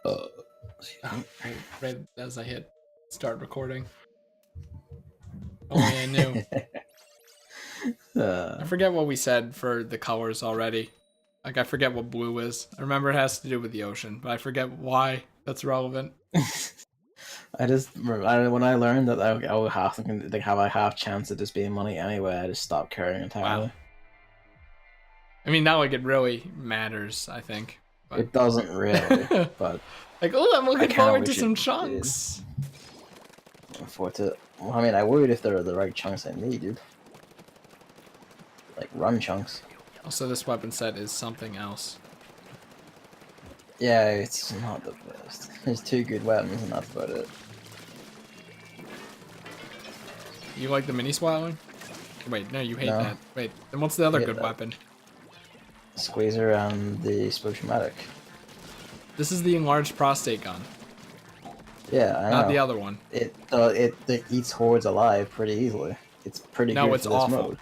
Uh, right as I hit start recording. Only I knew. I forget what we said for the colors already. Like, I forget what blue is. I remember it has to do with the ocean, but I forget why that's relevant. When I learned that I would have a half chance of this being money anyway, I just stopped caring entirely. Wow. I mean, not like it really matters, I think. But... It doesn't really, but like, oh, I'm looking forward to some chunks. Well, I mean, I would if there were the right chunks I needed, like run chunks. Also, this weapon set is something else. Yeah, it's not the best. There's 2 good weapons, and that's about it. You like the mini swallowing? Wait, no, you hate that. Wait, then what's the other good weapon? Squeezer and the Splatoon. This is the enlarged prostate gun. Yeah, I know. Not the other one. It eats hordes alive pretty easily. It's pretty good for this mode.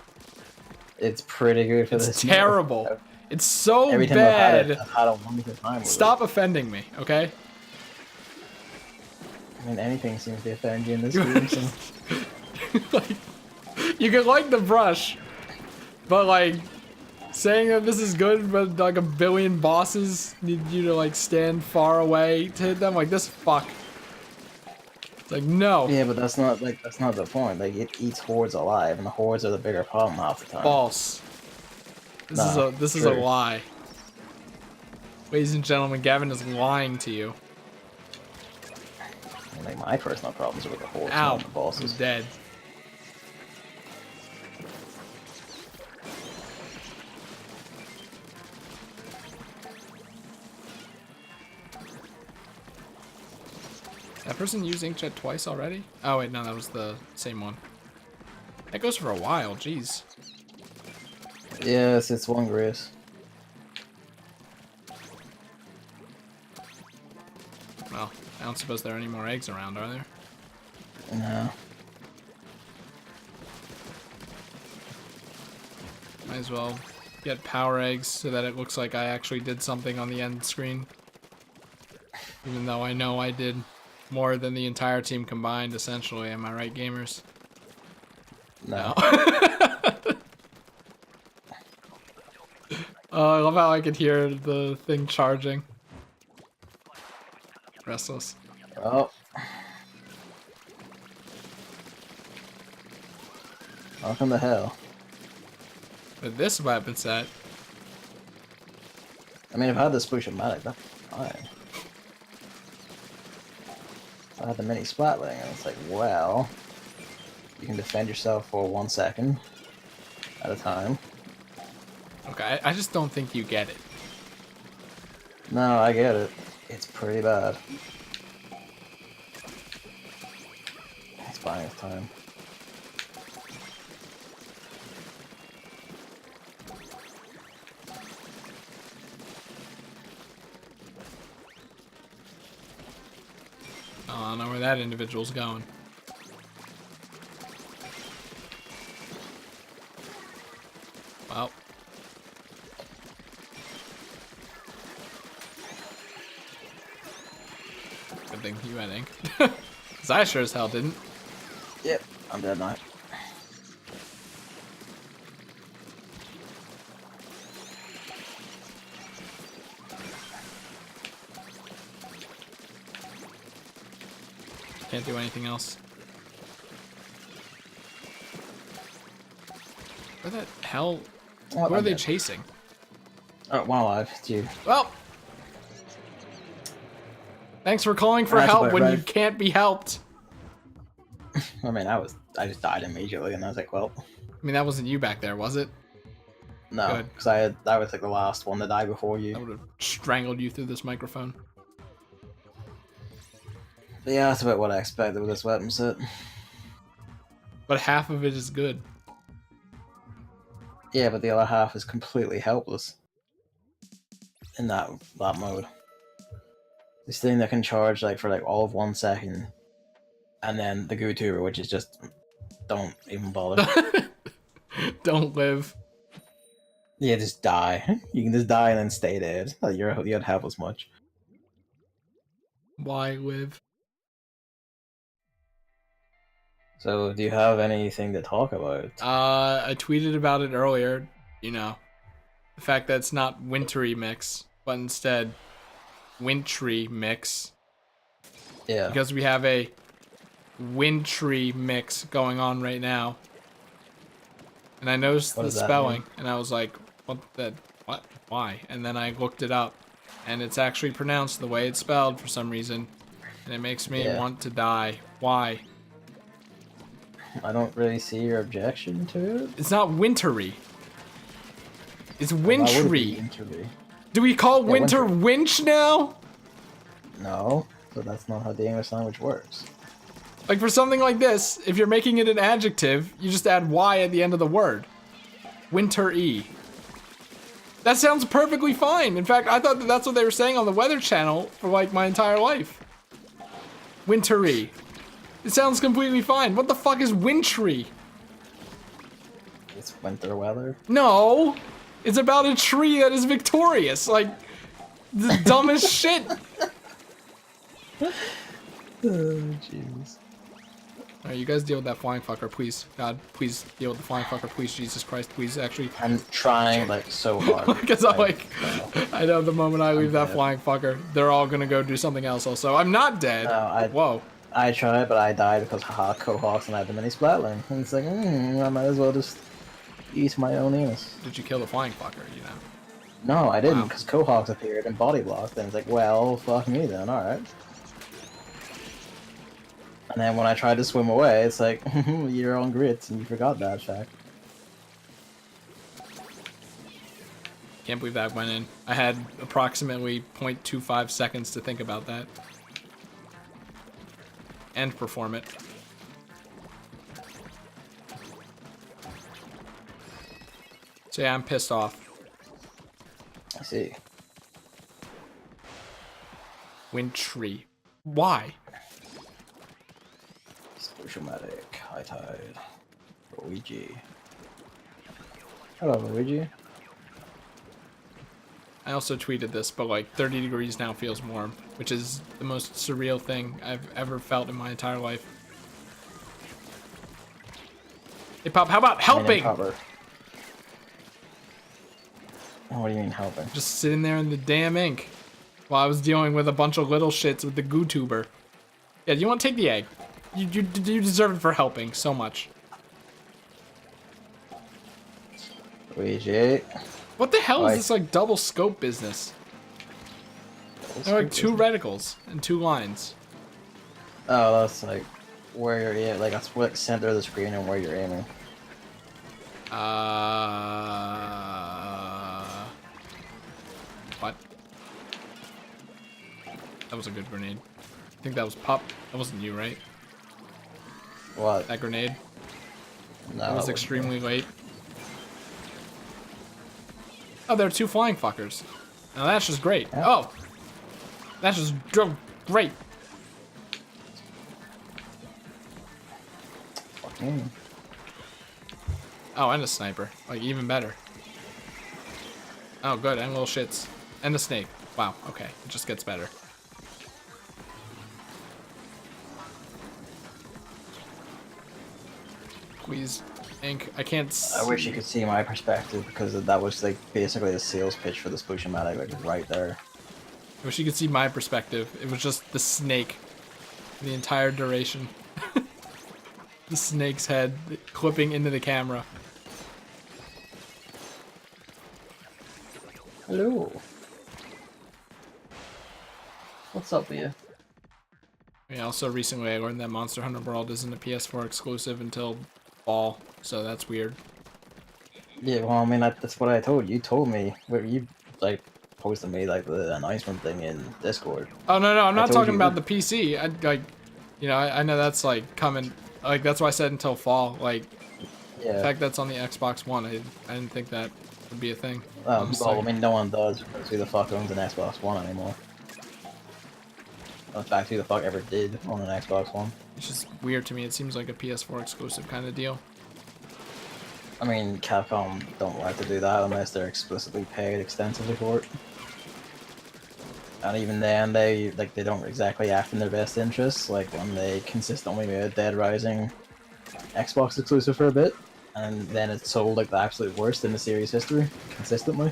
It's pretty good for this mode. It's terrible. It's so Every time bad. I've had a wonderful time with Stop offending me, okay? I mean, anything seems to offend you in this game. So. Like, you can like the brush, but like saying that this is good, but like a billion bosses need you to like stand far away to hit them, like this fuck. It's like, no. Yeah, but that's not the point. Like, it eats hordes alive, and the hordes are the bigger problem half the time. False. This is a lie. Ladies and gentlemen, Gavin is lying to you. I think my personal problems are with the hordes, Ow, not the bosses. I'm dead. That person used inkjet twice already? Oh wait, no, that was the same one. That goes for a while, jeez. Yes, it's 1 grace. Well, I don't suppose there are any more eggs around, are there? No. Might as well get power eggs so that it looks like I actually did something on the end screen. Even though I know I did more than the entire team combined, essentially. Am I right, gamers? No. I love how I could hear the thing charging. Restless. Oh. Welcome to hell. With this weapon set. I mean, if I had the Splatoon, that's fine. I had the mini splatling, and it's like, well, you can defend yourself for 1 second at a time. Okay, I just don't think you get it. No, I get it. It's pretty bad. It's buying its time. Oh, I don't know where that individual's going. Well. Good thing you had ink. Because I sure as hell didn't. Yep, I'm dead now. Can't do anything else. Where the hell? What are they chasing? Oh, one alive. It's you. Well, thanks for calling for help when you can't be helped. I mean, I just died immediately, and I was like, well. I mean, that wasn't you back there, was it? No, because I was like the last one to die before you. I would have strangled you through this microphone. But yeah, that's about what I expected with this weapon set. But half of it is good. Yeah, but the other half is completely helpless in that mode. This thing that can charge like for like all of 1 second, and then the goo tuber, which is just don't even bother. Don't live. Yeah, just die. You can just die and then stay dead. You'd help as much. Why live? So, do you have anything to talk about? I tweeted about it earlier. You know, the fact that it's not wintry mix, but instead wintry mix. Yeah. Because we have a wintry mix going on right now. And I noticed What the does that spelling, mean? and I was like, what, why? And then I looked it up, and it's actually pronounced the way it's spelled for some reason. And it makes me Yeah. want to die. Why? I don't really see your objection to it. It's not wintry. It's Why would it be wintry. wintry? Do we call Yeah, winter wintry. winch now? No, so that's not how the English language works. Like for something like this, if you're making it an adjective, you just add Y at the end of the word. Winter-y. That sounds perfectly fine. In fact, I thought that that's what they were saying on the Weather Channel for like my entire life. Winter-y. It sounds completely fine. What the fuck is wintry? It's winter weather. No! It's about a tree that is victorious. Like, the dumbest shit. Oh, jeez. Alright, you guys deal with that flying fucker, please. God, please deal with the flying fucker, please. Jesus Christ, please, actually. I'm trying like so hard. Because I'm like, no. I know the moment I leave that dead. flying fucker, they're all gonna go do something else also. I'm not dead. No, Whoa. I tried, but I died because haha, Cohawks and I had the mini Splatling. And it's like, I might as well just eat my own anus. Did you kill the flying fucker, you know? No, I didn't, Wow. because Cohawks appeared and body blocked, and it's like, well, fuck me then, alright. And then when I tried to swim away, it's like, you're on grits, and you forgot that fact. Can't believe that went in. I had approximately 0.25 seconds to think about that. And perform it. So yeah, I'm pissed off. I see. Wintry. Why? Splatiomatic, High Tide, Luigi. Hello, Luigi. I also tweeted this, but like 30 degrees now feels warm, which is the most surreal thing I've ever felt in my entire life. Hey Pop, how about helping? What do you mean helping? Just sitting there in the damn ink while I was dealing with a bunch of little shits with the goo tuber. Yeah, you want to take the egg? You deserve it for helping so much. Luigi. What the hell is this like double scope business? There are like two reticles and two lines. Oh, that's like where you're aiming. Like that's what center of the screen and where you're aiming. What? That was a good grenade. I think that was Pop. That wasn't you, right? What? That grenade? No, That was extremely late. Oh, there are two flying fuckers. Now that's just great. Yeah. Oh! That's just great. Fucking. Oh, and a sniper. Like, even better. Oh, good. And little shits. And a snake. Wow, okay. It just gets better. Squeeze. Ink. I can't see. I wish you could see my perspective because that was like basically the sales pitch for the Splatiomatic, like right there. I wish you could see my perspective. It was just the snake. The entire duration. The snake's head clipping into the camera. Hello. What's up with you? Yeah, also recently I learned that Monster Hunter World isn't a PS4 exclusive until fall, so that's weird. Yeah, well, I mean, that's what I told you. You told me where you like posted me like the announcement thing in Discord. Oh no, I'm not told talking you. about the PC. I like, you know, I know that's like coming. Like that's why I said until fall. Like, Yeah. the fact that's on the Xbox One, I didn't think that would be a thing. Well, I mean, no one does because who the fuck owns an Xbox One anymore? In fact, who the fuck ever did own an Xbox One? It's just weird to me. It seems like a PS4 exclusive kind of deal. I mean, Capcom don't like to do that unless they're explicitly paid extensively for it. And even then, they don't exactly act in their best interests. Like when they consistently made Dead Rising Xbox exclusive for a bit, and then it sold like the absolute worst in the series history consistently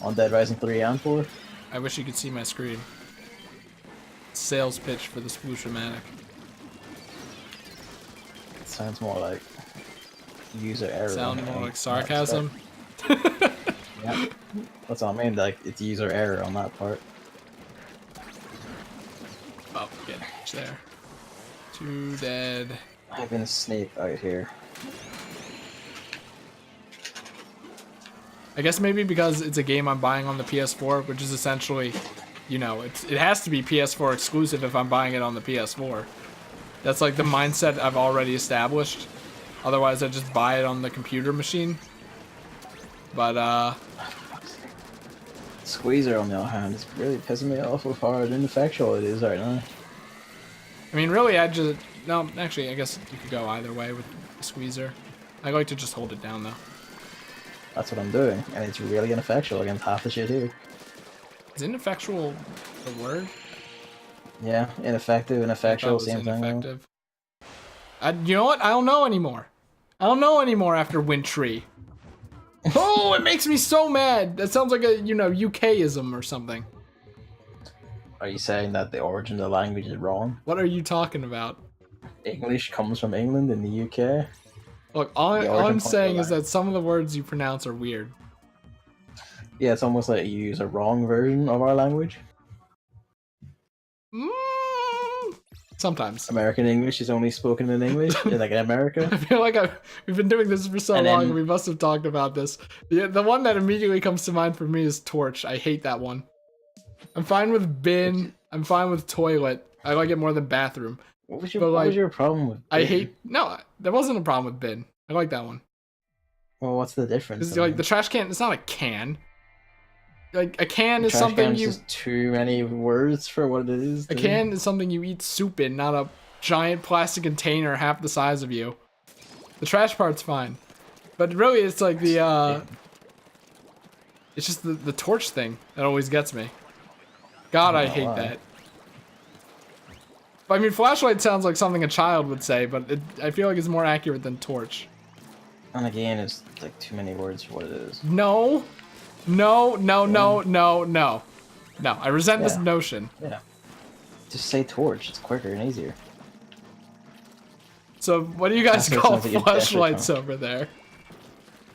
on Dead Rising 3 and 4. I wish you could see my screen. Sales pitch for the Sploosh-O-Matic. It sounds more like user error. Sound more like sarcasm. Yeah, that's what I mean. Like it's user error on that part. Oh, good. It's there. 2 dead. I've been sneak out here. I guess maybe because it's a game I'm buying on the PS4, which is essentially, you know, it has to be PS4 exclusive if I'm buying it on the PS4. That's like the mindset I've already established. Otherwise, I just buy it on the computer machine. But, Squeezer, on the other hand, is really pissing me off with how ineffectual it is right now. I mean, really, no, actually, I guess you could go either way with the Squeezer. I like to just hold it down, though. That's what I'm doing, and it's really ineffectual against half the shit here. Is ineffectual the word? Yeah, ineffective, ineffectual, same thing. Ineffective. You know what? I don't know anymore. I don't know anymore after Wintry. Oh, it makes me so mad. That sounds like a, you know, UKism or something. Are you saying that the origin of the language is wrong? What are you talking about? English comes from England and the UK? Look, all I'm saying is that some of the words you pronounce are weird. Yeah, it's almost like you use a wrong version of our language. Sometimes. American English is only spoken in English, like in America. I feel like we've been doing this for so long, and we must have talked about this. The one that immediately comes to mind for me is torch. I hate that one. I'm fine with bin. I'm fine with toilet. I like it more than bathroom. What was your problem with bin? No, there wasn't a problem with bin. I like that one. Well, what's the difference? It's like the trash can, it's not a can. Like a can is something you. Just too many words for what it is. A can is something you eat soup in, not a giant plastic container half the size of you. The trash part's fine, but really it's like the it's just the torch thing that always gets me. God, I hate that. I mean, flashlight sounds like something a child would say, but I feel like it's more accurate than torch. And again, it's like too many words for what it is. No. No, I resent this notion. Yeah. Just say torch. It's quicker and easier. So, what do you guys call flashlights over there?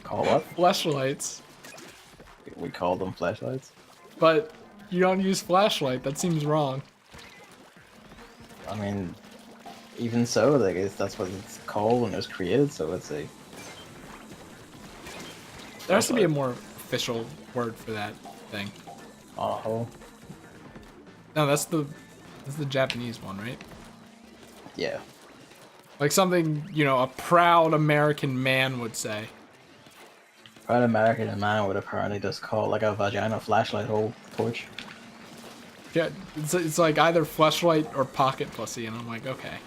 Call what? Flashlights. We call them flashlights. But you don't use flashlight. That seems wrong. I mean, even so, like that's what it's called when it was created. So let's say there has to be a more official word for that thing. Oh. No, that's the Japanese one, right? Yeah. Like something, you know, a proud American man would say. Proud American man would apparently just call like a vagina flashlight hole torch. Yeah, it's like either flashlight or pocket pussy, and I'm like, okay.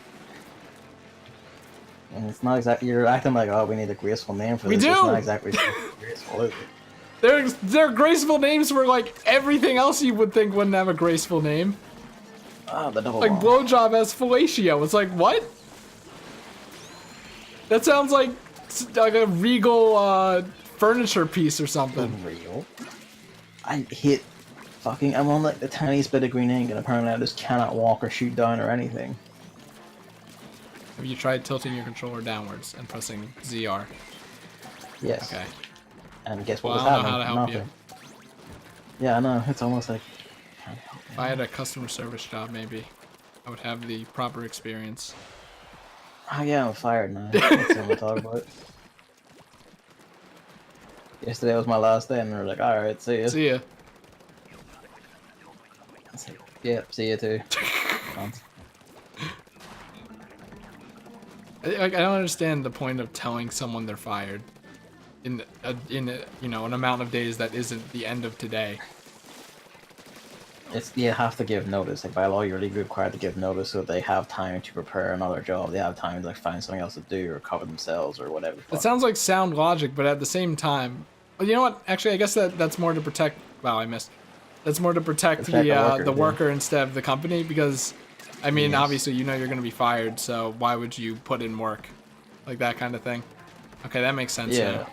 And it's not exactly. You're acting like, oh, we need a graceful name for this. We do. It's not exactly graceful, is it? They're graceful names for like everything else you would think wouldn't have a graceful name. Ah, the double. Like bomb. blowjob as fellatio. It's like what? That sounds like a regal furniture piece or something. Real. I hit. Fucking, I'm on like the tiniest bit of green ink, and apparently I just cannot walk or shoot down or anything. Have you tried tilting your controller downwards and pressing ZR? Yes. Okay. And guess what Well, was I don't happening? know how to help Nothing. Yeah, I know. It's almost like. If I had a customer service job, maybe I would have the proper experience. Oh yeah, I'm fired now. That's what I'm talking about. Yesterday was my last day, and we were like, "All right, see ya." See ya. Yeah, see you too. I don't understand the point of telling someone they're fired in you know, an amount of days that isn't the end of today. It's you have to give notice. Like by law, you're legally required to give notice so they have time to prepare another job. They have time to like find something else to do or cover themselves or whatever. It sounds like sound logic, but at the same time, well, you know what? Actually, I guess that's more to protect. Wow, I missed. That's more to protect the worker instead of the company, because, I mean, obviously you know you're going to be fired, so why would you put in work? Like that kind of thing. Okay, that makes sense now.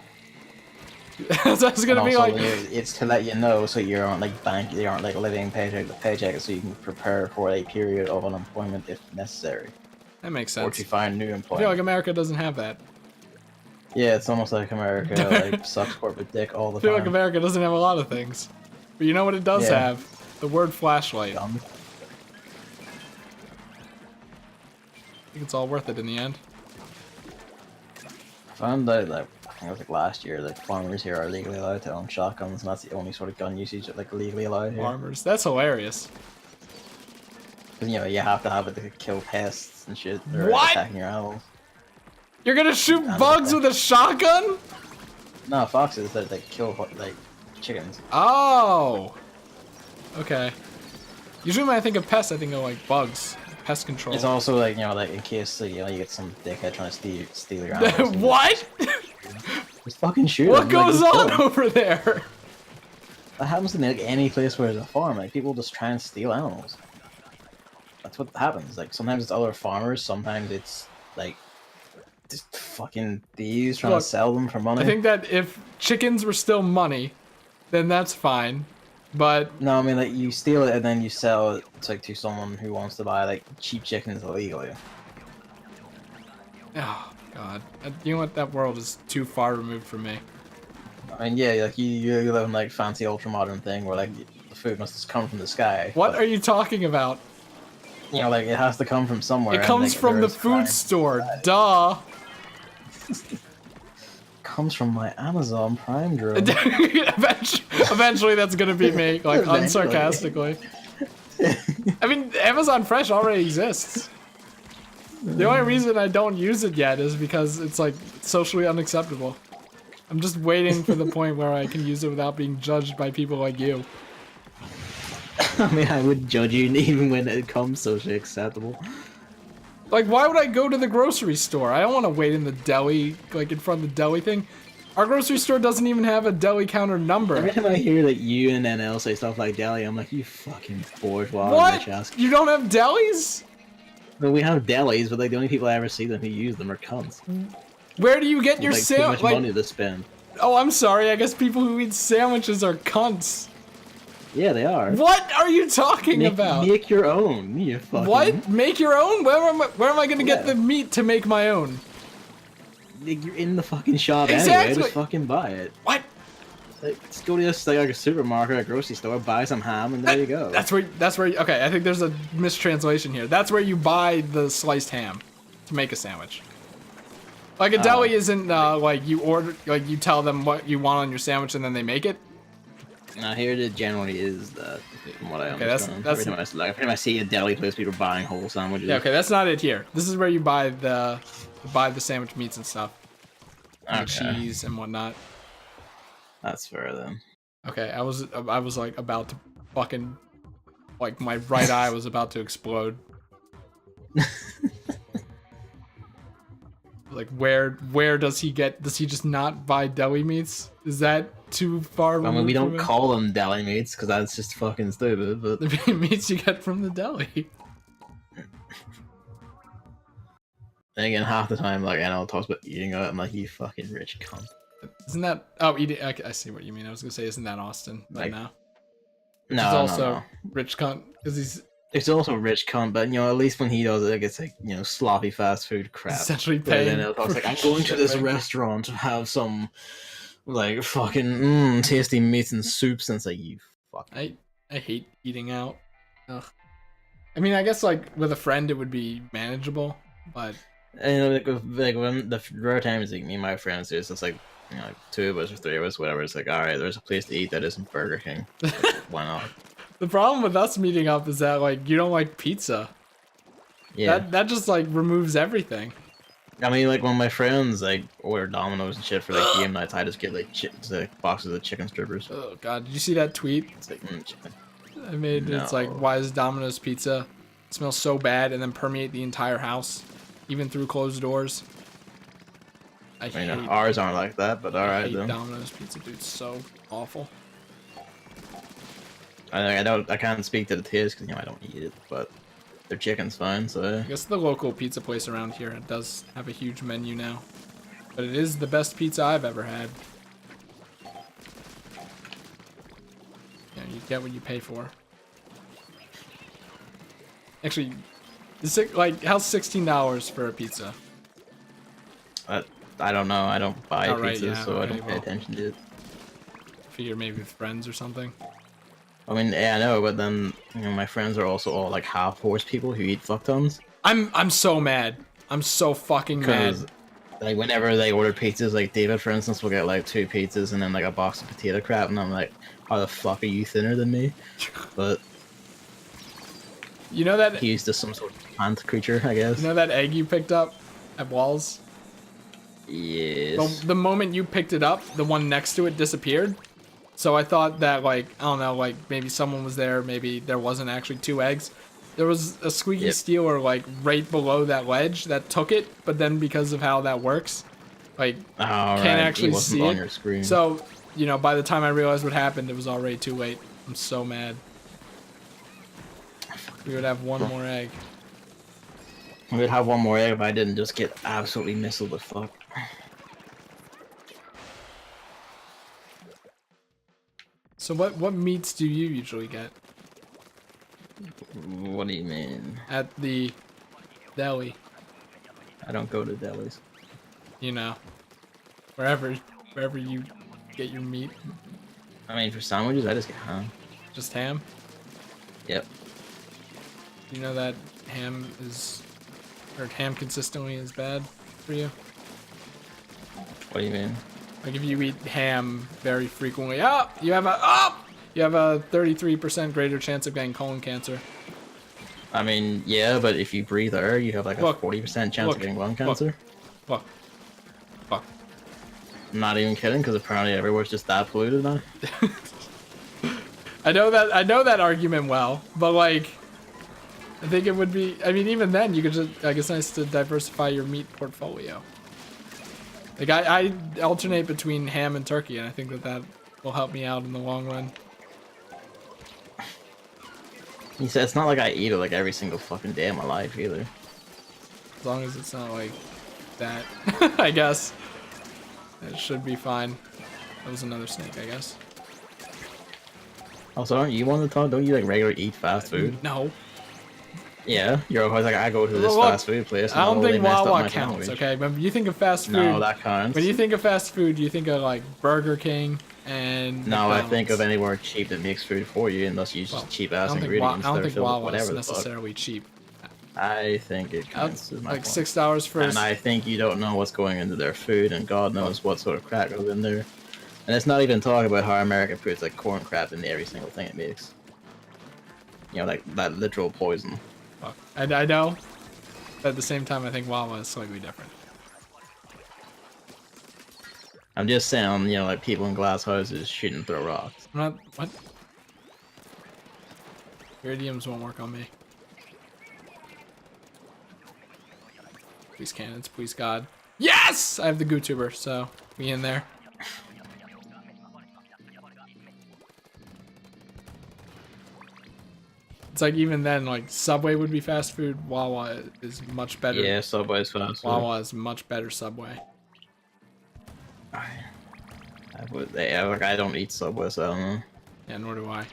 So it's going to be like... It's to let you know so you aren't like you aren't like living paycheck to paycheck, so you can prepare for a period of unemployment if necessary. That makes sense. Or to find new employment. I feel like America doesn't have that. Yeah, it's almost like America like sucks corporate dick all the time. I feel like America doesn't have a lot of things. But you know what it does have? The word flashlight. I think it's all worth it in the end. I found out that, I think it was like last year, that farmers here are legally allowed to own shotguns, and that's the only sort of gun usage that like legally allowed here. Farmers? That's hilarious. Because, you know, you have to have it to kill pests and shit. Or attacking your animals. You're gonna shoot bugs with a shotgun? No, foxes that kill like chickens. Oh. Okay. Usually when I think of pests, I think of like bugs, pest control. It's also like, you know, like in case you know you get some dickhead trying to steal your animals. What? Just fucking shoot What goes on over there? That happens to me like any place where there's a farm. Like people just try and steal animals. That's what happens. Like sometimes it's other farmers, sometimes it's like just fucking thieves trying to sell them for money. I think that if chickens were still money, then that's fine. But no, I mean like you steal it and then you sell it to someone who wants to buy like cheap chickens illegally. Oh god, you know what? That world is too far removed from me. I mean, yeah, like you live in like fancy ultra modern thing where like the food must just come from the sky. What are you talking about? You know, like it has to come from somewhere. It comes from the food store. Duh. Comes from my Amazon Prime drone. Eventually that's gonna be me, like unsarcastically. I mean, Amazon Fresh already exists. The only reason I don't use it yet is because it's like socially unacceptable. I'm just waiting for the point where I can use it without being judged by people like you. I mean, I would judge you even when it comes socially acceptable. Like, why would I go to the grocery store? I don't want to wait in the deli, like in front of the deli thing. Our grocery store doesn't even have a deli counter number. Every time I hear that you and NL say stuff like deli, I'm like, you fucking bourgeois. What? You don't have delis? Well, we have delis, but like the only people I ever see them who use them are cunts. Where do you get your sandwich? Too much money to spend. Oh, I'm sorry. I guess people who eat sandwiches are cunts. Yeah, they are. What are you talking about? Make your own. You fucking... What? Make your own? Where am I gonna get the meat to make my own? You're in the fucking shop anyway. Just fucking buy it. What? Like, just go to like a supermarket or a grocery store, buy some ham, and there you go. That's where. Okay, I think there's a mistranslation here. That's where you buy the sliced ham to make a sandwich. Like a deli isn't like you order, like you tell them what you want on your sandwich and then they make it. Now here it generally is that, from what I understand. Every time I see a deli place, people buying whole sandwiches. Yeah, okay, that's not it here. This is where you buy the sandwich meats and stuff, and cheese and whatnot. That's fair then. Okay, I was like about to fucking, like my right eye was about to explode. Like where does he just not buy deli meats? Is that too far removed? I mean, we don't call them deli meats because that's just fucking stupid, but the meats you get from the deli. And again, half the time, like, Anna talks about eating it, I'm like, you fucking rich cunt. Isn't that... Oh, eating... I see what you mean. I was gonna say, isn't that Austin? But like, no. No, he's also rich cunt, because he's... It's also rich cunt, but, you know, at least when he does it, it's like, you know, sloppy fast food crap. Essentially paying... Then talks like, I'm going to this restaurant to have some, like, fucking, tasty meats and soups, and it's like, you fuck. I hate eating out. Ugh. I mean, I guess, like, with a friend, it would be manageable, but... And, you know, like when the rare times like me and my friends do, it's just like, you know, like 2 of us or 3 of us, whatever. It's like, all right, there's a place to eat that isn't Burger King. Like, why not? The problem with us meeting up is that like you don't like pizza. Yeah. That just like removes everything. I mean, like when my friends like order Domino's and shit for like game nights, I just get like boxes of chicken strippers. Oh god, did you see that tweet? It's like, chicken. I made it's like, why does Domino's pizza smell so bad and then permeate the entire house? Even through closed doors. I mean, ours aren't like that, but alright then. Domino's pizza, dude, so awful. I can't speak to the taste because I don't eat it, but their chicken's fine. So I guess the local pizza place around here does have a huge menu now, but it is the best pizza I've ever had. Yeah, you get what you pay for. Actually, like how's $16 for a pizza? I don't know. I don't buy Right, pizzas, yeah, so I okay, don't pay attention to it. Figure maybe with friends or something. I mean, yeah, I know, but then my friends are also all like half-horse people who eat fuck tons. I'm so mad. I'm so fucking mad. Because like whenever they order pizzas, like David, for instance, will get like 2 pizzas and then like a box of potato crap, and I'm like, how the fuck are you thinner than me? But You know that he's just some sort of plant creature, I guess. you know that egg you picked up at Walls? Yes. The moment you picked it up, the one next to it disappeared. So I thought that, like, I don't know, like maybe someone was there, maybe there wasn't actually 2 eggs. There was a squeaky stealer like right below that ledge that took it, but then because of how that works, like can't actually see on it. your screen. So, by the time I realized what happened, it was already too late. I'm so mad. We would have one more egg. We would have one more egg if I didn't just get absolutely missiled with fuck. So what meats do you usually get What do you mean? at the deli? I don't go to delis. Wherever you get your meat. I mean, for sandwiches, I just get ham. Just ham? Yep. You know that ham consistently is bad for you? What do you mean? Like if you eat ham very frequently, you have a 33% greater chance of getting colon cancer. I mean, yeah, but if you breathe air, you have like a 40% chance of getting lung cancer. Fuck. I'm not even kidding, because apparently everywhere's just that polluted now. I know that argument well, but like, I think it would be. I mean, even then, you could just. Like, it's nice to diversify your meat portfolio. Like, I alternate between ham and turkey, and I think that will help me out in the long run. He said it's not like I eat it like every single fucking day of my life either. As long as it's not like that, I guess. It should be fine. That was another snake, I guess. Also, aren't you one to talk? Don't you like regularly eat fast food? No. Yeah, you're always like, I go to this fast food place. And I don't think they messed up Wawa my counts, sandwich. okay? When you think of fast food, No, that counts. when you think of fast food, you think of like Burger King and No, I think of McDonald's. anywhere cheap that makes food for you, unless you use just cheap ass I ingredients. don't that are think filled with Wawa is whatever the fuck. necessarily cheap. I think it counts. Is my Like point. $6 for And I think you don't know what's going into their food, and God knows what sort of crap goes in there. And let's not even talk about how America puts like corn crap in every single thing it makes. Like that literal poison. Fuck. I know. But at the same time, I think Wawa is slightly different. I'm just saying, like people in glass houses shouldn't throw rocks. I'm not. What? Your idioms won't work on me. Please cannons, please God. Yes! I have the GooTuber, so we in there. It's like even then, like Subway would be fast food. Wawa is much better. Yeah, Subway's fast food. Wawa is much better Subway. I don't eat Subway, so I don't know. Yeah, nor do I.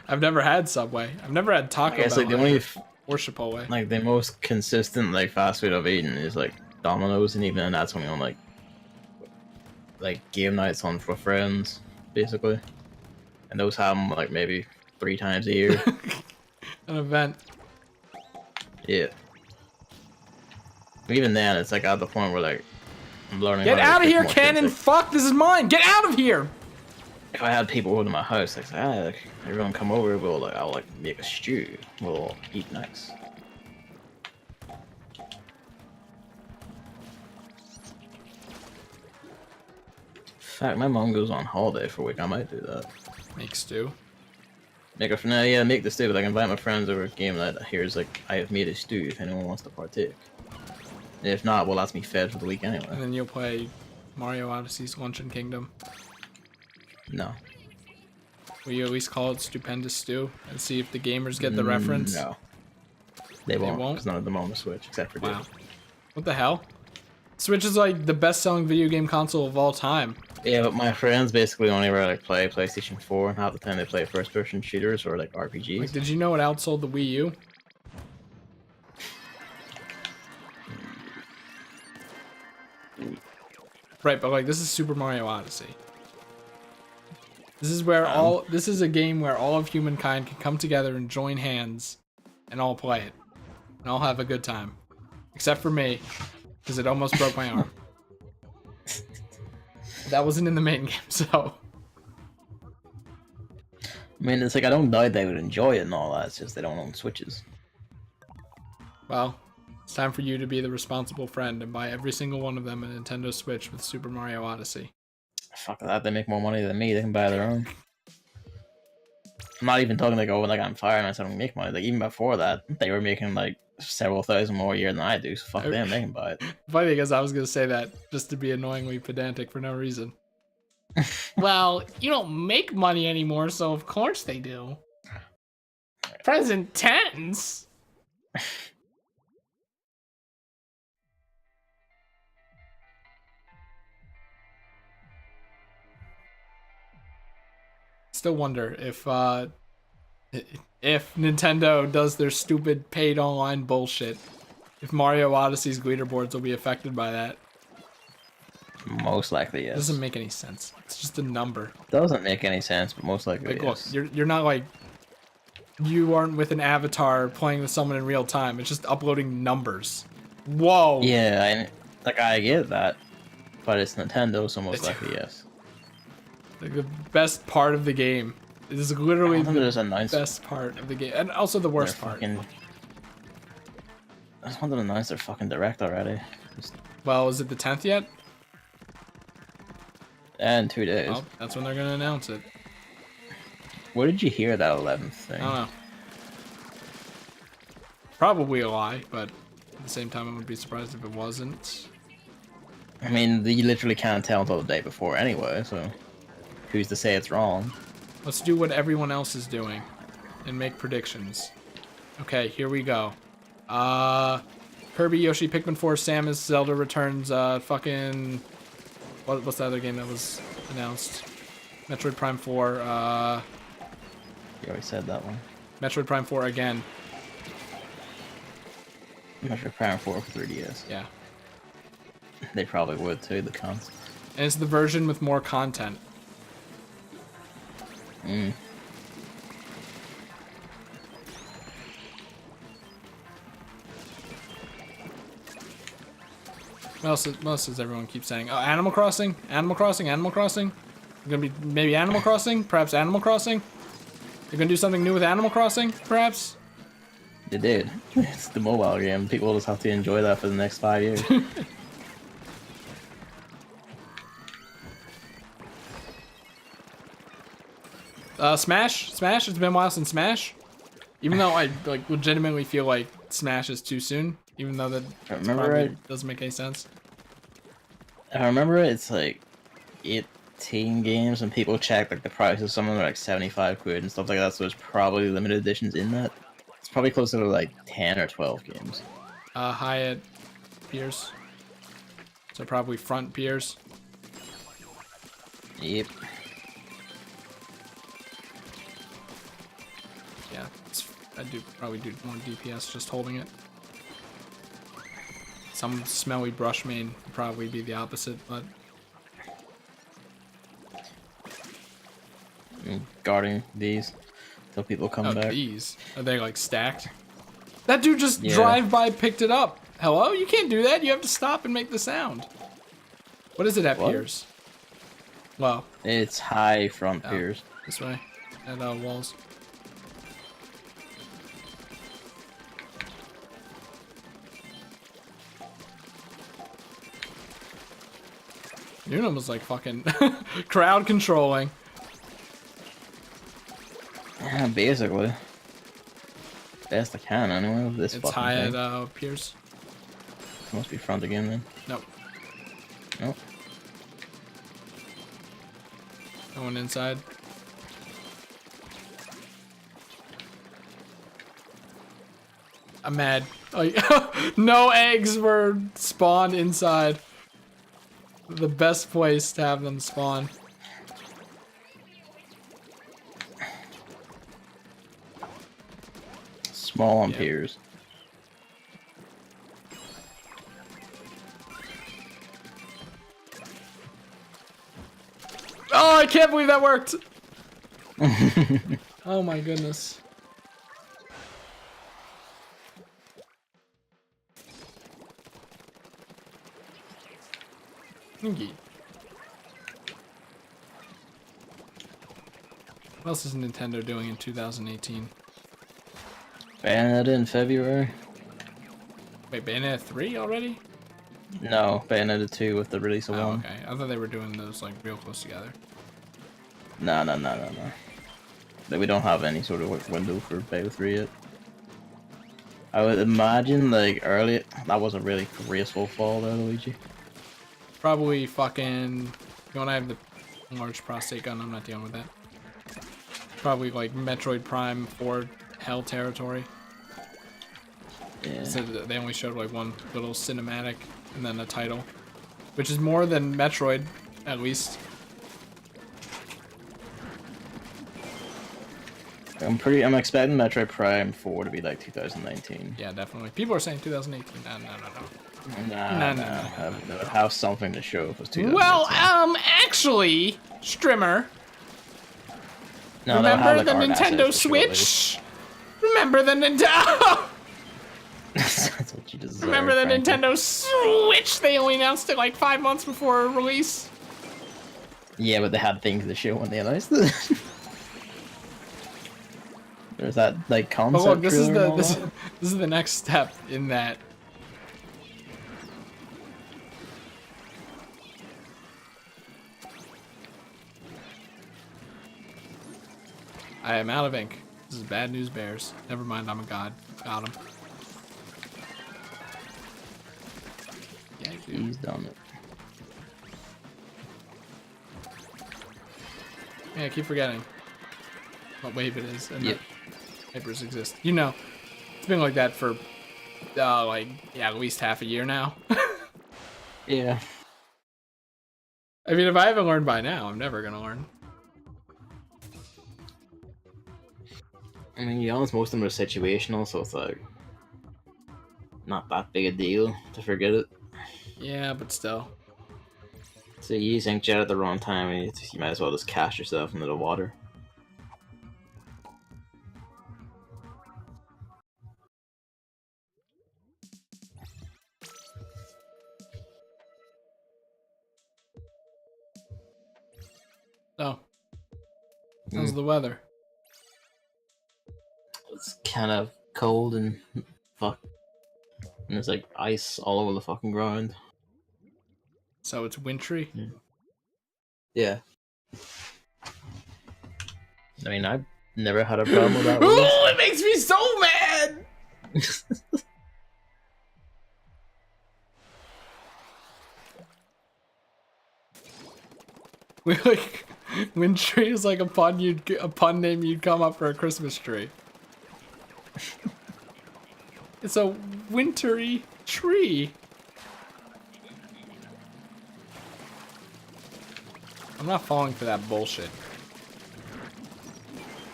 I've never had Subway. I've never had Taco I guess Bell like the only or Chipotle. like the most consistent like fast food I've eaten is like Domino's, and even that's only on like game nights on for friends, basically. And those happen like maybe 3 times a year. An event. Yeah. But even then, it's like at the point where like I'm learning. Get how to out of cook here, more Cannon! things. Fuck, this is mine! Get out of here! If I had people over to my house, like, everyone come over, I'll like make a stew. We'll eat nice. In fact, my mom goes on holiday for a week. I might do that. Make stew. Make the stew. But I can invite my friends over a game night. Here's like I have made a stew. If anyone wants to partake. And if not, well, that's me fed for the week anyway. And then you'll play Mario Odyssey's Luncheon Kingdom. No. Will you at least call it Stupendous Stew and see if the gamers get the reference? No. They won't, because none of them own the Switch, except for Wow. David. What the hell? Switch is like the best-selling video game console of all time. Yeah, but my friends basically only ever like play PlayStation 4, and half the time they play first-person shooters or like RPGs. Like, did you know it outsold the Wii U? Right, but like this is Super Mario Odyssey. This is where this is a game where all of humankind can come together and join hands and all play it. And all have a good time. Except for me, because it almost broke my arm. That wasn't in the main game, so. I mean, it's like I don't doubt they would enjoy it and all that, it's just they don't own Switches. Well, it's time for you to be the responsible friend and buy every single one of them a Nintendo Switch with Super Mario Odyssey. Fuck that, they make more money than me, they can buy their own. I'm not even talking like, oh, like I'm fired and I don't make money. Like, even before that, they were making like several thousand more a year than I do, so fuck them, they can buy it. Funny because I was going to say that just to be annoyingly pedantic for no reason. Well, you don't make money anymore, so of course they do. Present tense? Still wonder if Nintendo does their stupid paid online bullshit, if Mario Odyssey's leaderboards will be affected by that. Most likely, yes. It doesn't make any sense. It's just a number. Doesn't make any sense, but most likely, Like, yes. look, you're not like, you aren't with an avatar playing with someone in real time. It's just uploading numbers. Whoa. Yeah, I get that, but it's Nintendo, so most likely, yes. Like the best part of the game. It is literally the best part of the game, and also the worst part. I just wanted to announce their fucking direct already. Well, is it the 10th yet? And 2 days. Well, that's when they're gonna announce it. Where did you hear that 11th thing? I don't know. Probably a lie, but at the same time, I wouldn't be surprised if it wasn't. I mean, you literally can't tell until the day before anyway, so who's to say it's wrong? Let's do what everyone else is doing and make predictions. Okay, here we go. Kirby, Yoshi, Pikmin 4, Samus, Zelda Returns, fucking... What's the other game that was announced? Metroid Prime 4, You already said that one. Metroid Prime 4 again. Metroid Prime 4 for 3DS. Yeah. They probably would too, the cons. And it's the version with more content. Mm. What else does everyone keep saying? Oh, Animal Crossing? Animal Crossing? Animal Crossing? Gonna be maybe Animal Crossing? Perhaps Animal Crossing? They're gonna do something new with Animal Crossing? Perhaps? They did. It's the mobile game. People just have to enjoy that for the next 5 years. Smash? Smash? It's been a while since Smash. Even though I like legitimately feel like Smash is too soon. Even though that doesn't make any sense. I remember it's like 18 games and people check like the prices. Some of them are like 75 quid and stuff like that, so there's probably limited editions in that. It's probably closer to like 10 or 12 games. Hyatt Piers. So probably front Piers. Yep. Yeah, I probably do more DPS just holding it. Some smelly brush main would probably be the opposite, but... Guarding these till people come back. These? Are they like stacked? That dude just drive-by picked it up. Hello? You can't do that. You have to stop and make the sound. What is it at Piers? Well. It's high front Piers. This way. At walls. Unum was like fucking crowd controlling. Yeah, basically. Best I can anyway with this it's fucking high thing. at Piers. It must be front again then. Nope. Nope. No one inside. I'm mad. Like, no eggs were spawned inside. The best place to have them spawn. Small on piers. Oh, I can't believe that worked. Oh my goodness. Thingy. What else is Nintendo doing in 2018? Bayonetta in February? Wait, Bayonetta 3 already? No, Bayonetta 2 with the release of 1. Okay. I thought they were doing those like real close together. No. Like, we don't have any sort of window for Bayonetta 3 yet. I would imagine, like, early... That was a really graceful fall there, Luigi. Probably fucking... You want to have the large prostate gun? I'm not dealing with that. Probably like Metroid Prime 4 Hell territory. Yeah. So they only showed like one little cinematic and then a title, which is more than Metroid, at least. I'm expecting Metroid Prime 4 to be like 2019. Yeah, definitely. People are saying 2018. No. That would have something to show if it was 2018. Well, actually, Strimmer. No, remember have, like, the Nintendo Switch? Remember the Nintendo. That's what you deserve. Remember the Nintendo Switch? They only announced it like 5 months before release. Yeah, but they had things to show when they announced it. There's that like concept. Oh, look, this trailer is the next step in that. I am out of ink. This is bad news bears. Never mind, I'm a god. Got him. Yeah, He's done it. Yeah, I keep forgetting what wave it is and yep. that hypers exist. You know, it's been like that for like, yeah, at least half a year now. Yeah. I mean, if I haven't learned by now, I'm never gonna learn. I mean, to be honest, most of them are situational, so it's like not that big a deal to forget it. Yeah, but still. So you use inkjet at the wrong time, and you might as well just cast yourself into the water. So, how's the weather? It's kind of cold and fuck, and there's like ice all over the fucking ground. So it's wintry? Yeah. I mean, I've never had a problem with that. Oh, it makes me so mad! We like wintry is like a pun name you'd come up for a Christmas tree. It's a wintry tree. I'm not falling for that bullshit.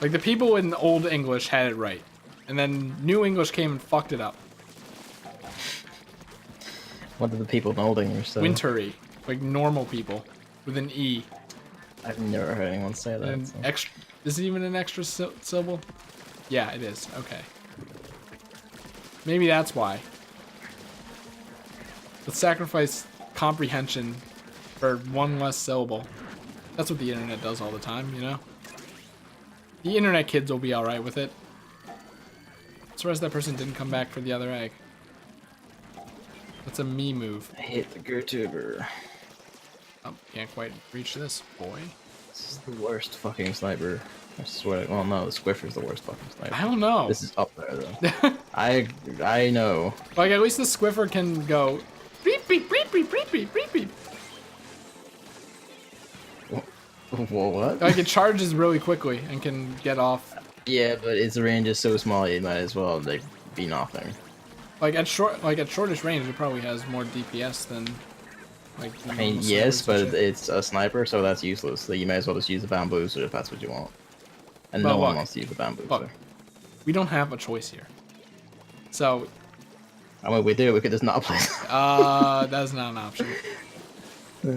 Like, the people in Old English had it right, and then New English came and fucked it up. What did the people in Old English say? Wintry, like normal people, with an E. I've never heard anyone say that. And So. extra, is it even an extra syllable? Yeah, it is. Okay. Maybe that's why. Let's sacrifice comprehension for one less syllable. That's what the internet does all the time, you know? The internet kids will be alright with it. Surprised that person didn't come back for the other egg. That's a me move. I hate the Gertuber. Oh, can't quite reach this, boy. This is the worst fucking sniper. I swear. Well, no, the Squiffer's the worst fucking sniper. I don't know. This is up there, though. I know. Like, at least the Squiffer can go beep beep beep beep beep beep beep beep. Whoa, what? Like, it charges really quickly and can get off. Yeah, but its range is so small, you might as well like be nothing. Like at shortest range, it probably has more DPS than like. I mean, yes, but it's a sniper, so that's useless. So you may as well just use the bamboozer if that's what you want. And but no one look, wants to use the bamboozer. Look, we don't have a choice here. So. I mean, we do. We could just not play. That's not an option. It's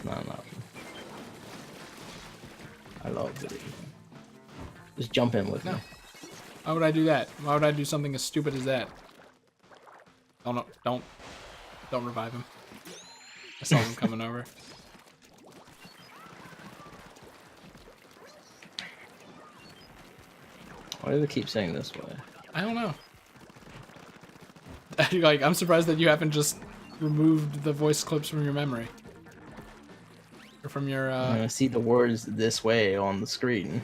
not an option. I love it. Just jump in with me. Why would I do that? Why would I do something as stupid as that? Oh no, don't revive him. I saw him coming over. Why do they keep saying this way? I don't know. Like, I'm surprised that you haven't just removed the voice clips from your memory. Or from your, I see the words this way on the screen.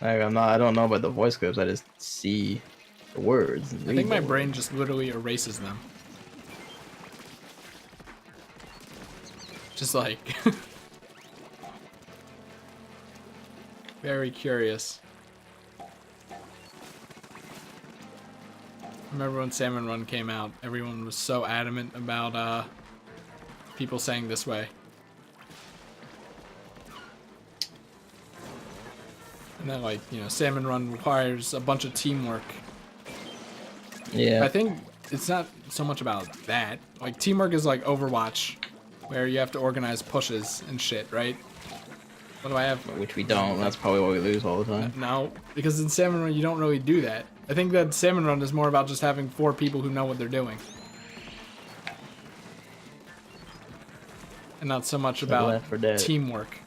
Like, I don't know about the voice clips, I just see the words. I think my brain just literally erases them. Just like... Very curious. Remember when Salmon Run came out, everyone was so adamant about people saying this way. And then, like, you know, Salmon Run requires a bunch of teamwork. Yeah. I think it's not so much about that. Like, teamwork is like Overwatch, where you have to organize pushes and shit, right? What do I have? Which we don't. That's probably why we lose all the time. No, because in Salmon Run you don't really do that. I think that Salmon Run is more about just having 4 people who know what they're doing. And not so much about teamwork.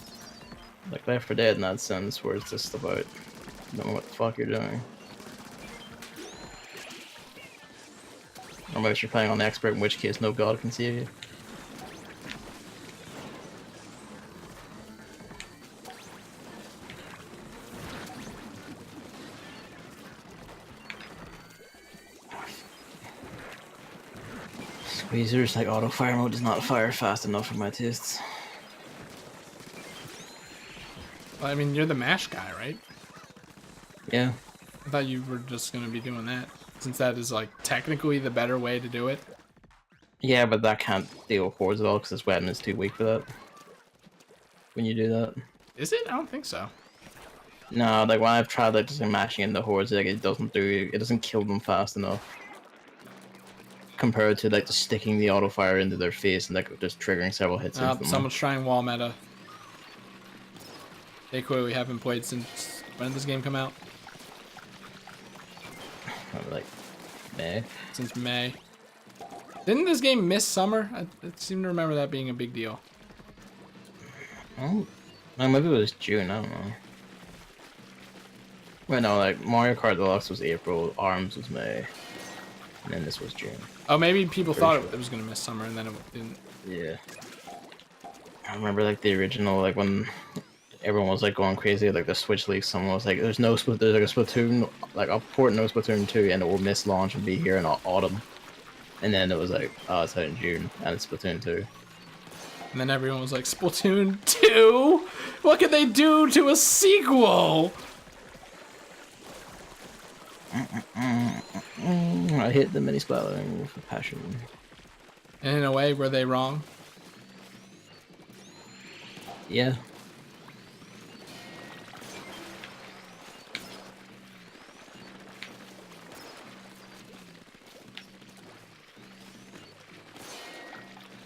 Like Left 4 Dead in that sense, where it's just about knowing what the fuck you're doing. Unless you're playing on expert, in which case no god can see you. Squeezers, like auto fire mode, does not fire fast enough for my tastes. Well, I mean, you're the mash guy, right? Yeah. I thought you were just gonna be doing that, since that is like technically the better way to do it. Yeah, but that can't deal with hordes at all because this weapon is too weak for that. When you do that. Is it? I don't think so. No, like when I've tried like just mashing into hordes, like it doesn't kill them fast enough. Compared to like just sticking the auto fire into their face and like just triggering several hits into them. Someone's trying wall meta. They clearly haven't played since when did this game come out? Like May. Since May. Didn't this game miss summer? I seem to remember that being a big deal. Oh, maybe it was June. I don't know. Wait, no, like Mario Kart Deluxe was April, ARMS was May, and then this was June. Oh, maybe people thought it was gonna miss summer and then it didn't. Yeah. I remember like the original, like when everyone was like going crazy, like the Switch leak. Someone was like, "There's like a Splatoon, like a port no Splatoon 2, and it will miss launch and be here in autumn." And then it was like, "Oh, it's out in June, and it's Splatoon 2." And then everyone was like, "Splatoon 2? What could they do to a sequel?" I hit the mini splattering with a passion. And in a way, were they wrong? Yeah.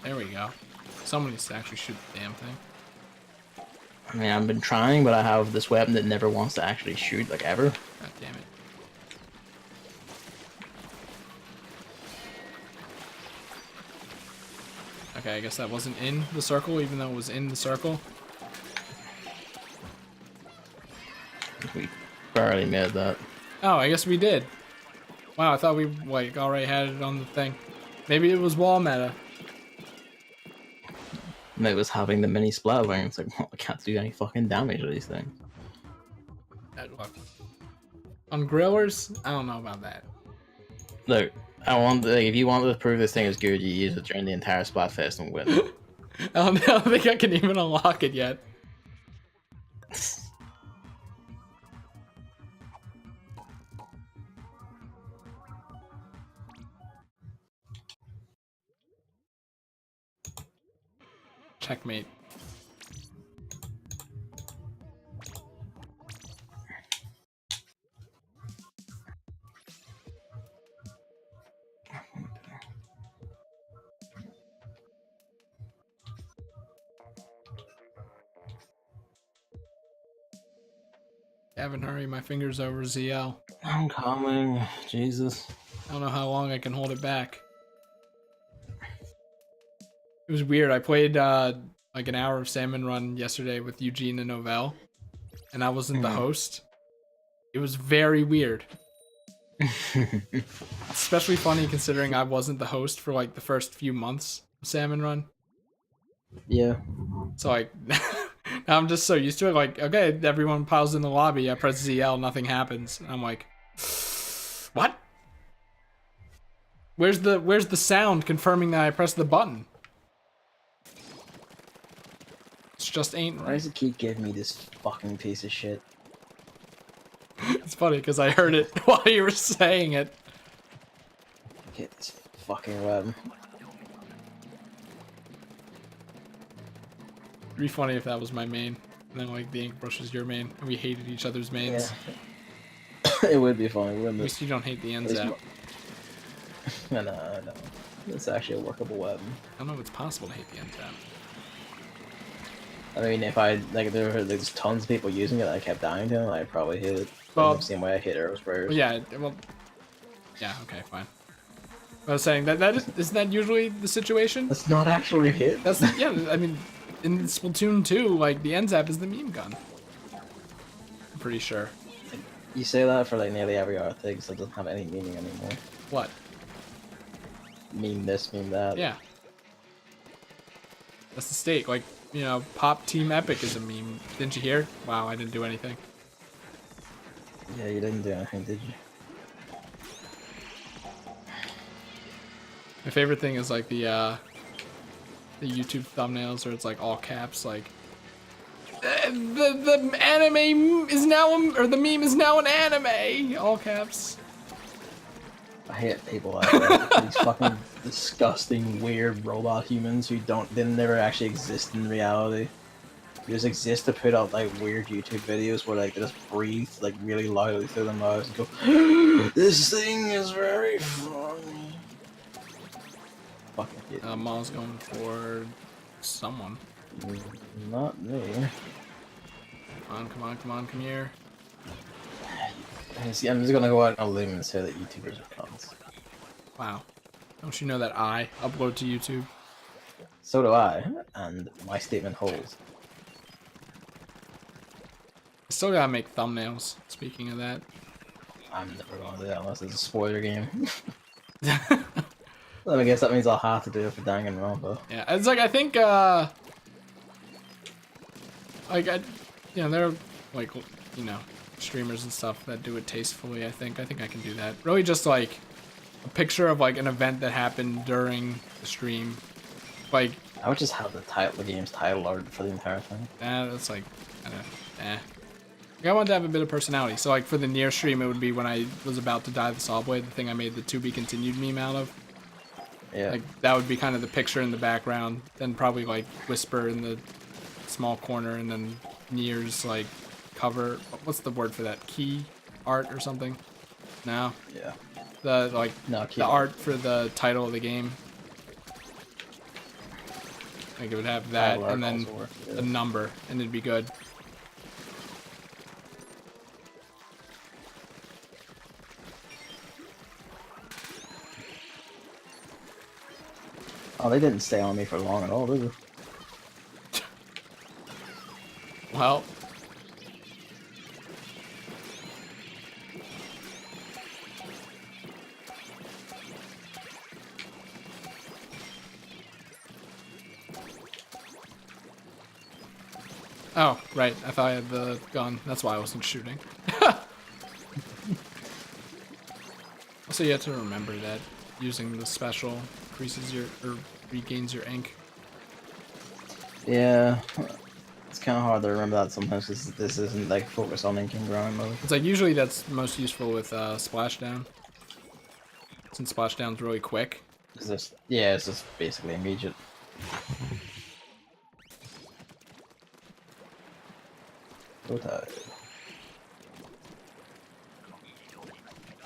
There we go. Someone needs to actually shoot the damn thing. I mean, I've been trying, but I have this weapon that never wants to actually shoot, like ever. God damn it. Okay, I guess that wasn't in the circle, even though it was in the circle. We barely made that. Oh, I guess we did. Wow, I thought we like already had it on the thing. Maybe it was wall meta. And it was having the mini splattering. It's like, well, I can't do any fucking damage to these things. On grillers, I don't know about that. Look, if you want to prove this thing is good, you use it during the entire Splatfest and win. I don't think I can even unlock it yet. Checkmate. Gavin, hurry, my finger's over ZL. I'm coming. Jesus. I don't know how long I can hold it back. It was weird. I played like an hour of Salmon Run yesterday with Eugene and Novell, and I wasn't the host. It was very weird. Especially funny considering I wasn't the host for like the first few months of Salmon Run. Yeah. So like now I'm just so used to it. Like, okay, everyone piles in the lobby. I press ZL, nothing happens. And I'm like, what? Where's the sound confirming that I pressed the button? It just ain't Why right. does it keep giving me this fucking piece of shit? It's funny because I heard it while you were saying it. Get this fucking web. It'd be funny if that was my main, and then like the ink brush is your main, and we hated each other's mains. Yeah. It would be funny, wouldn't At it? least you don't hate the end zap. No. It's actually a workable weapon. I don't know if it's possible to hate the end zap. I mean, if I like, there's tons of people using it, I kept dying to them, I'd probably hit it. Well, the same way I hit arrow sprayers. Yeah, well, yeah, okay, fine. I was saying isn't that usually the situation? That's not actually a hit. That's yeah. I mean, in Splatoon 2, like the end zap is the meme gun. I'm pretty sure. You say that for like nearly every other thing, so it doesn't have any meaning anymore. What? Meme this, meme that. Yeah. That's the stake. Like, you know, Pop Team Epic is a meme. Didn't you hear? Wow, I didn't do anything. Yeah, you didn't do anything, did you? My favorite thing is like the YouTube thumbnails where it's like all caps, like the anime is now or the meme is now an anime, all caps. I hate people like that. These fucking disgusting, weird robot humans who they never actually exist in reality. They just exist to put out like weird YouTube videos where like they just breathe like really loudly through their mouths and go, "This thing is very funny." Fucking hate it. Maul's going for someone. Not me. Come on, come here. I'm just gonna go out on a limb and say that YouTubers are cunts. Wow. Don't you know that I upload to YouTube? So do I, and my statement holds. I still gotta make thumbnails, speaking of that. I'm never gonna do that unless it's a spoiler game. Well, I guess that means I'll have to do it for Danganronpa. Yeah, it's like, I think, you know, there are, like, you know, streamers and stuff that do it tastefully, I think. I think I can do that. Really just, like, a picture of, like, an event that happened during the stream. Like... I would just have the game's title art for the entire thing. That's, like, kinda, Like, I want to have a bit of personality. So, like, for the near stream, it would be when I was about to die the Saw Blade, the thing I made the to be continued meme out of. Yeah. Like, that would be kind of the picture in the background. Then probably, like, Whisper in the small corner, and then Nier's, like, cover. What's the word for that? Key art or something? No? Yeah. The, like, No, the art for the title of the game. Like, it would have that, and then a number, and it'd be good. Oh, they didn't stay on me for long at all, did they? Well... Oh, right. I thought I had the gun. That's why I wasn't shooting. Also, you have to remember that using the special increases your, or regains your ink. Yeah. It's kind of hard to remember that sometimes because this isn't like focused on ink and grind mode. It's like usually that's most useful with Splashdown. Since Splashdown's really quick. Yeah, it's just basically immediate. So tired.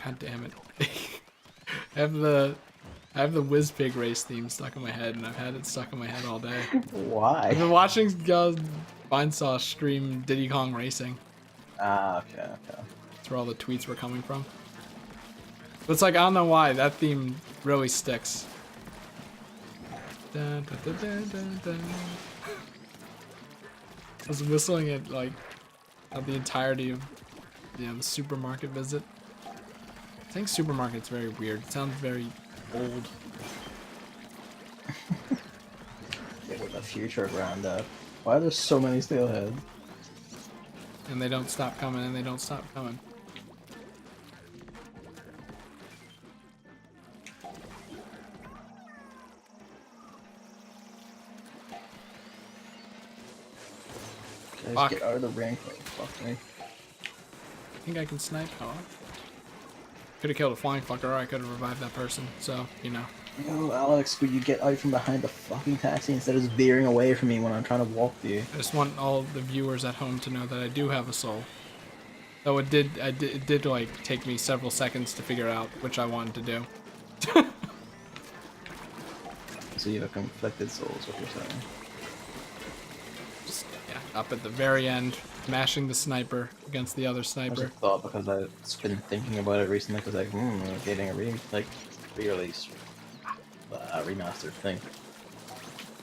God damn it. I have the Whiz Pig race theme stuck in my head, and I've had it stuck in my head all day. Why? I've been watching Vinesauce stream Diddy Kong Racing. Ah, okay, okay. That's where all the tweets were coming from. But it's like, I don't know why, that theme really sticks. Dun, dun, dun, dun, dun, dun. I was whistling it like the entirety of the supermarket visit. I think supermarket's very weird. It sounds very old. Yeah, with the future around that. Why are there so many steelheads? And they don't stop coming, and they don't stop coming. Guys, Fuck. get out of the ring. Fuck me. I think I can snipe. Oh. Could have killed a flying fucker, or I could have revived that person. So, you know. Yo, Alex, would you get out from behind the fucking taxi instead of just veering away from me when I'm trying to walk to you? I just want all the viewers at home to know that I do have a soul. Though it did like take me several seconds to figure out which I wanted to do. So you have a conflicted soul, is what you're saying. Just, yeah, up at the very end, mashing the sniper against the other I sniper. just thought because I've been thinking about it recently, because like, getting a re-release, remastered thing.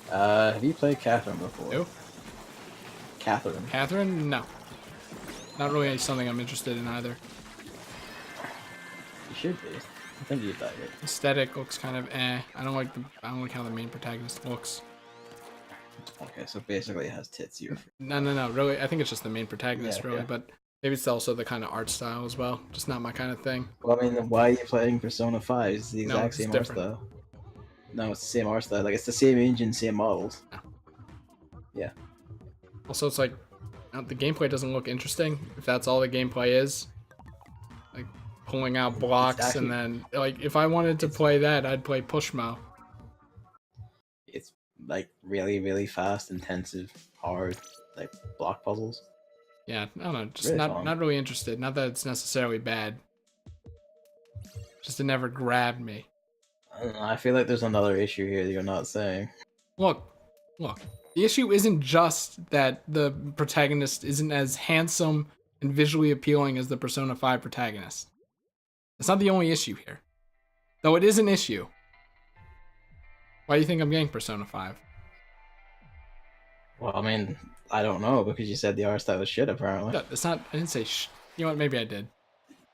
Have you played Catherine before? Who? Catherine. Catherine? No. Not really something I'm interested in either. You should be. I think you'd like it. Aesthetic looks kind of eh. I don't like how the main protagonist looks. Okay, so basically it has tits. You're No. Really, I think it's just the main protagonist, Yeah, really. okay. But maybe it's also the kind of art style as well. Just not my kind of thing. Well, I mean, then why are you playing Persona 5? It's the No, exact it's same art different. style. No, it's the same art style. Like, it's the same engine, same models. No. Yeah. Also, it's like the gameplay doesn't look interesting. If that's all the gameplay is, like pulling out blocks actually- and then like if I wanted to play that, I'd play Pushmo. It's like really, really fast, intensive, hard, like block puzzles. Yeah, I don't know, just Really not fun. not really interested. Not that it's necessarily bad. Just it never grabbed me. I don't know, I feel like there's another issue here that you're not saying. Look. The issue isn't just that the protagonist isn't as handsome and visually appealing as the Persona 5 protagonist. That's not the only issue here. Though it is an issue. Why do you think I'm getting Persona 5? Well, I mean, I don't know, because you said the art style was shit, apparently. No, it's not. I didn't say You know what? Maybe I did.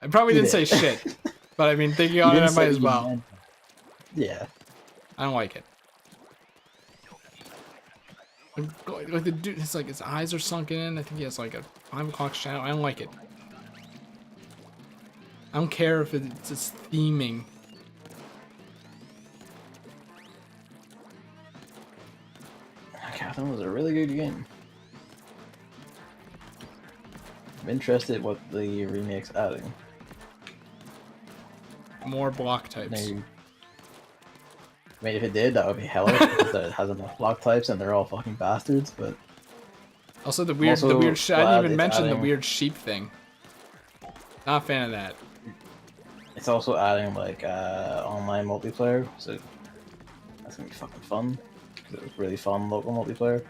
I probably didn't say did. shit. But I mean, thinking You on it, didn't I say might as you well. meant it. Yeah. I don't like it. Like the dude, it's like his eyes are sunken in. I think he has like a 5 o'clock shadow. I don't like it. I don't care if it's just theming. Catherine was a really good game. I'm interested what the remake's adding. More block types. Maybe. I mean, if it did, that would be hellish, because it has enough block types and they're all fucking bastards, but... Also the weird, Also I didn't glad even it's mention the adding- weird sheep thing. Not a fan of that. It's also adding, like, online multiplayer, so... That's gonna be fucking fun. 'Cause it was really fun local multiplayer.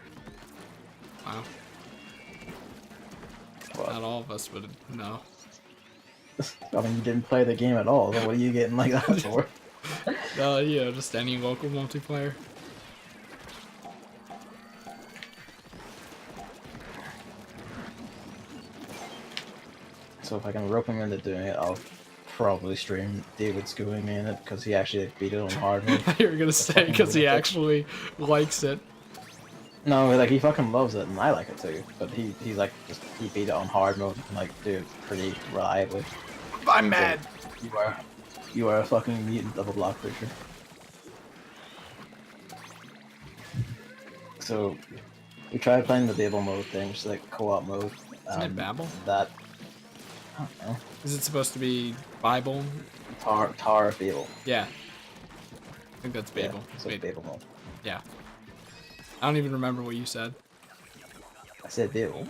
Wow. But, Not all of us would know. I mean, you didn't play the game at all, so what are you getting like that for? You know, just any local multiplayer. So if I can rope him into doing it, I'll probably stream David schooling me in it, because he actually beat it on hard mode. You were gonna say because he actually likes it. No, like, he fucking loves it, and I like it too, but he's like, he beat it on hard mode, and like, do it pretty reliably. I'm mad. You are a fucking mutant of a block creature. So, we tried playing the Babel mode thing, which is like co-op mode. Isn't it Babel? That, I don't know. Is it supposed to be Bible? Tower of Babel. Yeah. I think that's Babel. Yeah, so Wait, Babel mode. yeah. I don't even remember what you said. I said Babel.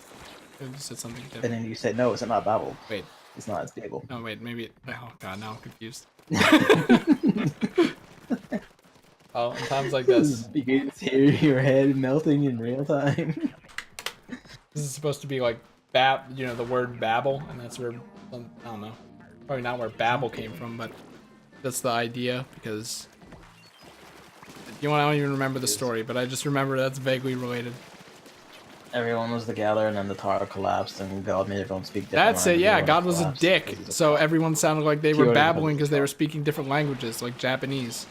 I just said something And different. then you said, no, it's not babble. Wait. It's not, it's babble. Oh, wait, maybe... Oh, God, now I'm confused. Oh, in times like this. You can hear your head melting in real time. This is supposed to be like you know, the word babble, and that's where, I don't know, probably not where babble came from, but that's the idea, because, you know, I don't even remember the story, but I just remember that's vaguely related. Everyone was together, and then the tower collapsed, and God made everyone speak different That's it, languages yeah, when it God was a collapsed. dick, so everyone sounded like they were Purely babbling because because they of were God. speaking different languages, like Japanese.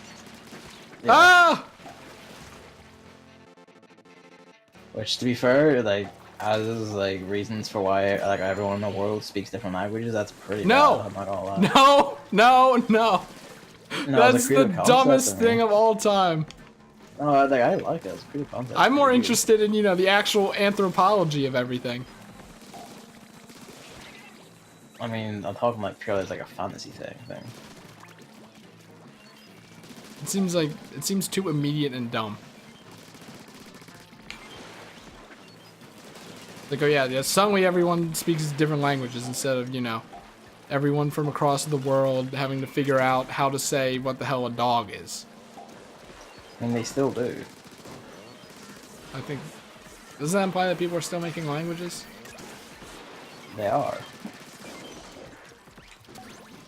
Yeah. Ah! Which, to be fair, like, as like reasons for why like everyone in the world speaks different languages, that's pretty No! bad. I'm not gonna lie. No! No! No! No, it's That's a the creative concept, dumbest I thing mean. of all time. No, I like it. It's a creative concept. I'm more Pretty weird. interested in, you know, the actual anthropology of everything. I mean, I'm talking like purely as like a fantasy thing. It seems too immediate and dumb. Like, oh yeah, suddenly everyone speaks different languages instead of, you know, everyone from across the world having to figure out how to say what the hell a dog is. I mean, they still do. I think, does that imply that people are still making languages? They are.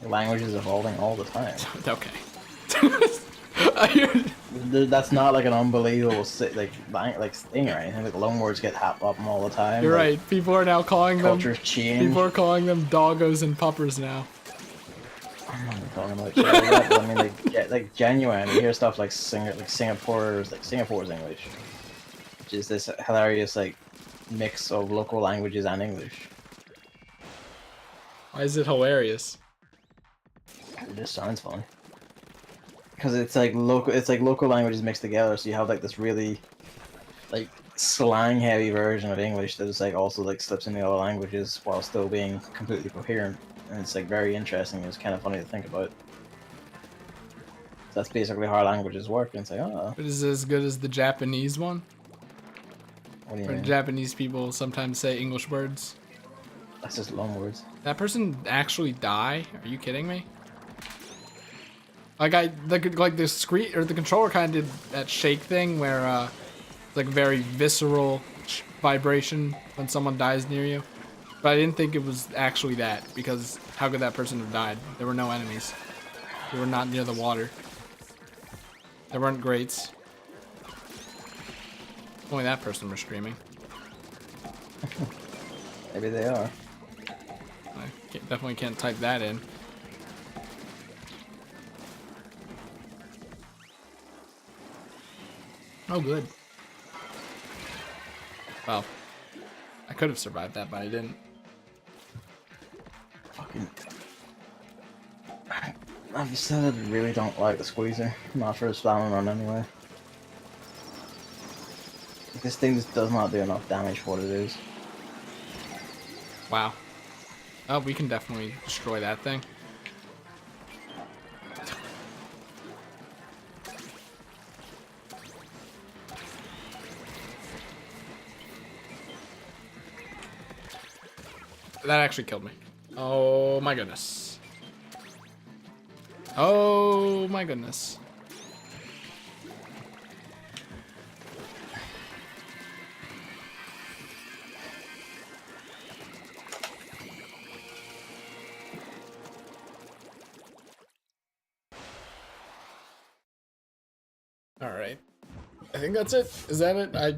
The language is evolving all the time. Okay. That's not like an unbelievable like thing or anything. Like loan words get hap up all the time. You're like, right. People are now calling them. Cultures change. People are calling them doggos and puppers now. I'm not even talking about shit like that, but I mean, like genuine. You hear stuff like Singapore's English, which is this hilarious like mix of local languages and English. Why is it hilarious? It just sounds fun. Because it's like local languages mixed together, so you have like this really like slang heavy version of English that is like also like slips in the other languages while still being completely coherent, and it's like very interesting. It's kind of funny to think about. So that's basically how languages work, and it's like, oh, But is it as good as the Japanese one? what do you Where mean? Japanese people sometimes say English words. That's just loan words. That person actually die? Are you kidding me? Like the screen or the controller kind of did that shake thing where it's like very visceral vibration when someone dies near you. But I didn't think it was actually that, because how could that person have died? There were no enemies. They were not near the water. There weren't grates. Only that person was screaming. Maybe they are. I definitely can't type that in. Oh, good. Well, I could have survived that, but I didn't. Fucking. I've decided I really don't like the squeezer. Not for a Salmon run anyway. This thing just does not do enough damage for what it is. Wow. Oh, we can definitely destroy that thing. That actually killed me. Oh my goodness. Oh my goodness. All right. I think that's it. Is that it?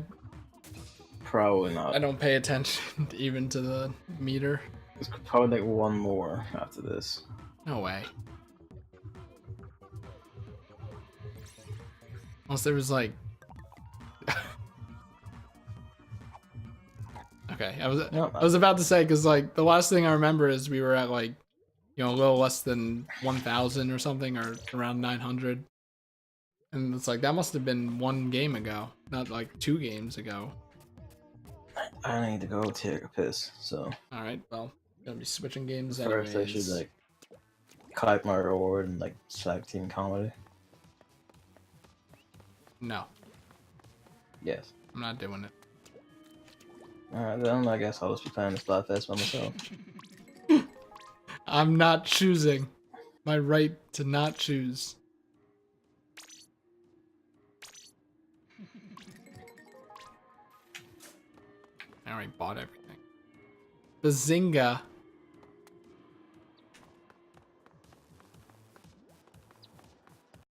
Probably not. I don't pay attention even to the meter. There's probably like one more after this. No way. Unless there was like... Okay, I was about to say, because like the last thing I remember is we were at like, you know, a little less than 1,000 or something, or around 900. And it's like, that must have been one game ago, not like 2 games ago. I need to go take a piss, so. Alright, well, gonna be switching games First anyways. I should like collect my reward and like select team comedy. No, Yes. I'm not doing it. Alright, then I guess I'll just be playing the Splatfest by myself. I'm not choosing. My right to not choose. I already bought everything. Bazinga.